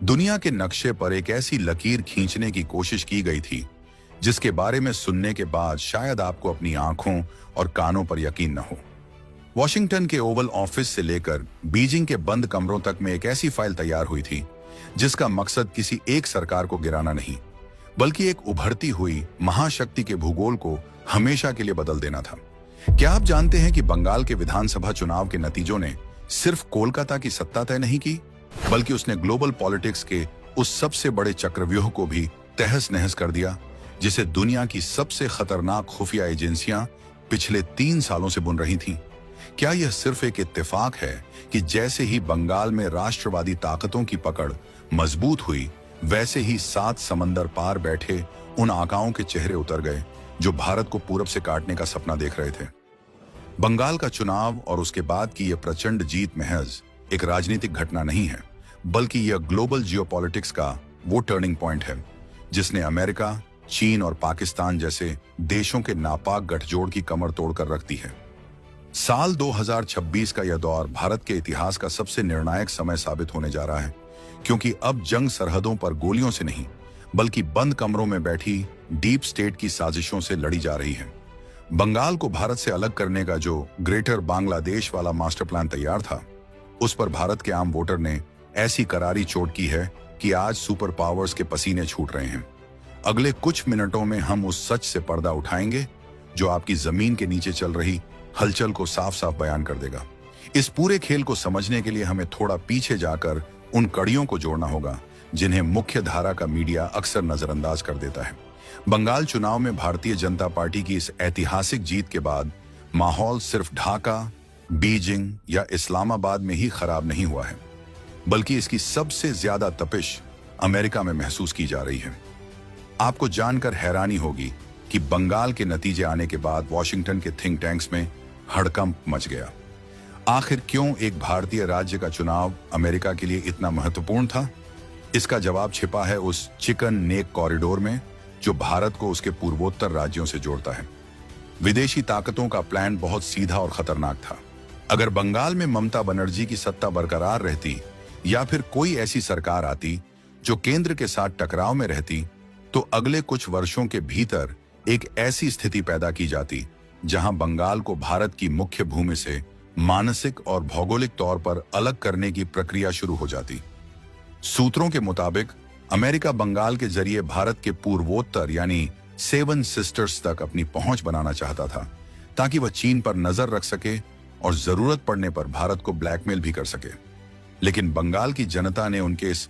दुनिया के नक्शे पर एक ऐसी लकीर खींचने की कोशिश की गई थी जिसके बारे में सुनने के बाद शायद आपको अपनी आंखों और कानों पर यकीन न हो। वॉशिंगटन के ओवल ऑफिस से लेकर बीजिंग के बंद कमरों तक में एक ऐसी फाइल तैयार हुई थी जिसका मकसद किसी एक सरकार को गिराना नहीं, बल्कि एक उभरती हुई महाशक्ति के भूगोल को हमेशा के लिए बदल देना था। क्या आप जानते हैं कि बंगाल के विधानसभा चुनाव के नतीजों ने सिर्फ कोलकाता की सत्ता तय नहीं की, बल्कि उसने ग्लोबल पॉलिटिक्स के उस सबसे बड़े चक्रव्यूह को भी तहस नहस कर दिया जिसे दुनिया की सबसे खतरनाक खुफिया एजेंसियां पिछले 3 सालों से बुन रही थीं? क्या यह सिर्फ एक इत्तेफाक है कि जैसे ही बंगाल में राष्ट्रवादी ताकतों की पकड़ मजबूत हुई, वैसे ही 7 समंदर पार बैठे उन आकाओं के चेहरे उतर गए जो भारत को पूरब से काटने का सपना देख रहे थे? बंगाल का चुनाव और उसके बाद की यह प्रचंड जीत महज एक राजनीतिक घटना नहीं है, बल्कि यह ग्लोबल जियोपॉलिटिक्स का वो टर्निंग पॉइंट है जिसने अमेरिका, चीन और पाकिस्तान जैसे देशों के नापाक गठजोड़ की कमर तोड़कर रख दी है। साल 2026 का यह दौर भारत के इतिहास का सबसे निर्णायक समय साबित होने जा रहा है, क्योंकि अब जंग सरहदों पर गोलियों से नहीं, बल्कि बंद कमरों में बैठी डीप स्टेट की साजिशों से लड़ी जा रही है। बंगाल को भारत से अलग करने का जो ग्रेटर बांग्लादेश वाला मास्टर प्लान तैयार था, उस पर भारत के आम वोटर ने ऐसी करारी चोट की है कि आज सुपर पावर्स के पसीने छूट रहे हैं। अगले कुछ मिनटों में हम उस सच से पर्दा उठाएंगे जो आपकी जमीन के नीचे चल रही हलचल को साफ साफ बयान कर देगा। इस पूरे खेल को समझने के लिए हमें थोड़ा पीछे जाकर उन कड़ियों को जोड़ना होगा जिन्हें मुख्य धारा का मीडिया अक्सर नजरअंदाज कर देता है। बंगाल चुनाव में भारतीय जनता पार्टी की इस ऐतिहासिक जीत के बाद माहौल सिर्फ ढाका, बीजिंग या इस्लामाबाद में ही खराब नहीं हुआ है, बल्कि इसकी सबसे ज्यादा तपिश अमेरिका में महसूस की जा रही है। आपको जानकर हैरानी होगी कि बंगाल के नतीजे आने के बाद वॉशिंगटन के थिंक टैंक्स में हड़कंप मच गया। आखिर क्यों एक भारतीय राज्य का चुनाव अमेरिका के लिए इतना महत्वपूर्ण था? इसका जवाब छिपा है उस चिकन नेक कॉरिडोर में जो भारत को उसके पूर्वोत्तर राज्यों से जोड़ता है। विदेशी ताकतों का प्लान बहुत सीधा और खतरनाक था। अगर बंगाल में ममता बनर्जी की सत्ता बरकरार रहती या फिर कोई ऐसी सरकार आती जो केंद्र के साथ टकराव में रहती, तो अगले कुछ वर्षों के भीतर एक ऐसी स्थिति पैदा की जाती जहां बंगाल को भारत की मुख्य भूमि से मानसिक और भौगोलिक तौर पर अलग करने की प्रक्रिया शुरू हो जाती। सूत्रों के मुताबिक अमेरिका बंगाल के जरिए भारत के पूर्वोत्तर यानी 7 सिस्टर्स तक अपनी पहुंच बनाना चाहता था, ताकि वह चीन पर नजर रख सके और जरूरत पड़ने पर भारत को ब्लैकमेल भी कर सके। लेकिन बंगाल की जनता ने उनके इस